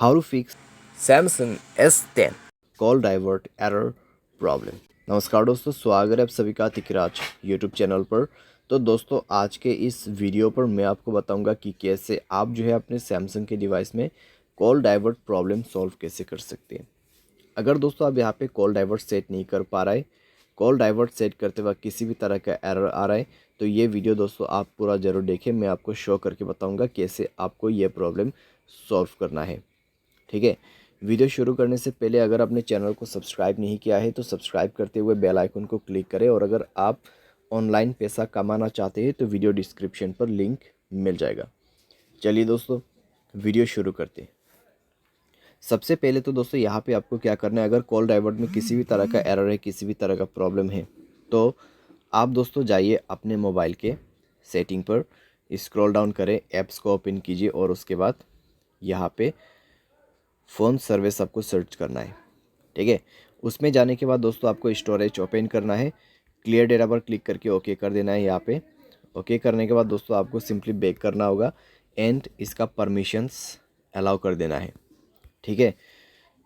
How to fix Samsung S10 call divert error problem. नमस्कार दोस्तों, स्वागत है आप सभी का तिकराज यूट्यूब चैनल पर। तो दोस्तों, आज के इस वीडियो पर मैं आपको बताऊंगा कि कैसे आप जो है अपने सैमसंग के डिवाइस में कॉल डाइवर्ट प्रॉब्लम सॉल्व कैसे कर सकते हैं। अगर दोस्तों आप यहाँ पे कॉल डाइवर्ट सेट नहीं कर पा रहे, कॉल डाइवर्ट सेट करते वक्त किसी भी तरह का एरर आ रहा है, तो ये वीडियो दोस्तों आप पूरा ज़रूर देखें। मैं आपको शो करके बताऊंगा कैसे आपको ये प्रॉब्लम सॉल्व करना है। ठीक है, वीडियो शुरू करने से पहले अगर आपने चैनल को सब्सक्राइब नहीं किया है तो सब्सक्राइब करते हुए बेल आइकन को क्लिक करें, और अगर आप ऑनलाइन पैसा कमाना चाहते हैं तो वीडियो डिस्क्रिप्शन पर लिंक मिल जाएगा। चलिए दोस्तों, वीडियो शुरू करते हैं। सबसे पहले तो दोस्तों यहाँ पे आपको क्या करना है, अगर कॉल डाइवर्ट में किसी भी तरह का एरर है, किसी भी तरह का प्रॉब्लम है, तो आप दोस्तों जाइए अपने मोबाइल के सेटिंग पर, स्क्रॉल डाउन करें, ऐप्स को ओपन कीजिए और उसके बाद यहाँ पे फ़ोन सर्विस आपको सर्च करना है। ठीक है, उसमें जाने के बाद दोस्तों आपको स्टोरेज ओपन करना है, क्लियर डेटा पर क्लिक करके ओके कर देना है। यहाँ पे ओके करने के बाद दोस्तों आपको सिंपली बैक करना होगा एंड इसका परमिशंस अलाउ कर देना है। ठीक है,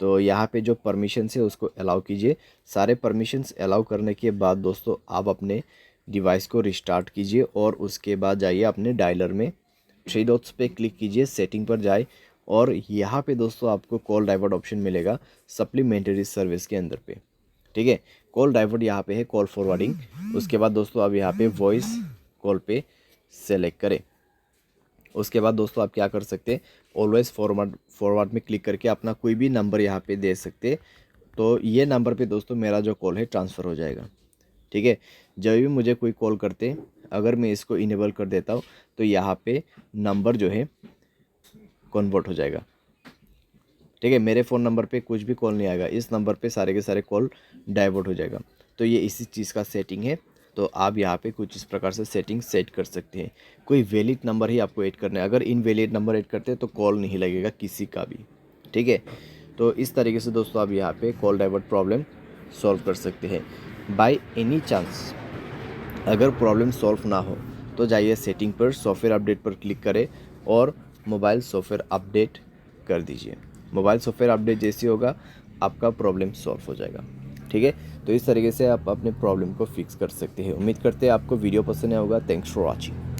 तो यहाँ पे जो परमिशंस है उसको अलाउ कीजिए। सारे परमिशंस अलाउ करने के बाद दोस्तों आप अपने डिवाइस को रिस्टार्ट कीजिए और उसके बाद जाइए अपने डायलर में, थ्री डॉट्स पे क्लिक कीजिए, सेटिंग पर जाए और यहाँ पे दोस्तों आपको कॉल डाइवर्ट ऑप्शन मिलेगा सप्लीमेंट्री सर्विस के अंदर पे। ठीक है, कॉल डाइवर्ट यहाँ पे है, कॉल फॉरवर्डिंग। उसके बाद दोस्तों आप यहाँ पे वॉइस कॉल पे सेलेक्ट करें। उसके बाद दोस्तों आप क्या कर सकते हैं, ऑलवेज फॉरवर्ड में क्लिक करके अपना कोई भी नंबर यहाँ पे दे सकते, तो ये नंबर पे दोस्तों मेरा जो कॉल है ट्रांसफ़र हो जाएगा। ठीक है, जब भी मुझे कोई कॉल करते, अगर मैं इसको इनेबल कर देता हूँ तो यहाँ पे नंबर जो है कन्वर्ट हो जाएगा। ठीक है, मेरे फ़ोन नंबर पे कुछ भी कॉल नहीं आएगा, इस नंबर पे सारे के सारे कॉल डाइवर्ट हो जाएगा। तो ये इसी चीज़ का सेटिंग है। तो आप यहाँ पे कुछ इस प्रकार से सेटिंग सेट कर सकते हैं। कोई वैलिड नंबर ही आपको ऐड करना है, अगर इनवैलिड नंबर ऐड करते हैं तो कॉल नहीं लगेगा किसी का भी। ठीक है, तो इस तरीके से दोस्तों आप यहाँ पे कॉल डाइवर्ट प्रॉब्लम सॉल्व कर सकते हैं। बाय एनी चांस अगर प्रॉब्लम सॉल्व ना हो तो जाइए सेटिंग पर, सॉफ्टवेयर अपडेट पर क्लिक करें और मोबाइल सॉफ्टवेयर अपडेट कर दीजिए। मोबाइल सॉफ्टवेयर अपडेट जैसे होगा आपका प्रॉब्लम सॉल्व हो जाएगा। ठीक है, तो इस तरीके से आप अपने प्रॉब्लम को फिक्स कर सकते हैं। उम्मीद करते हैं आपको वीडियो पसंद आया होगा। Thanks for watching.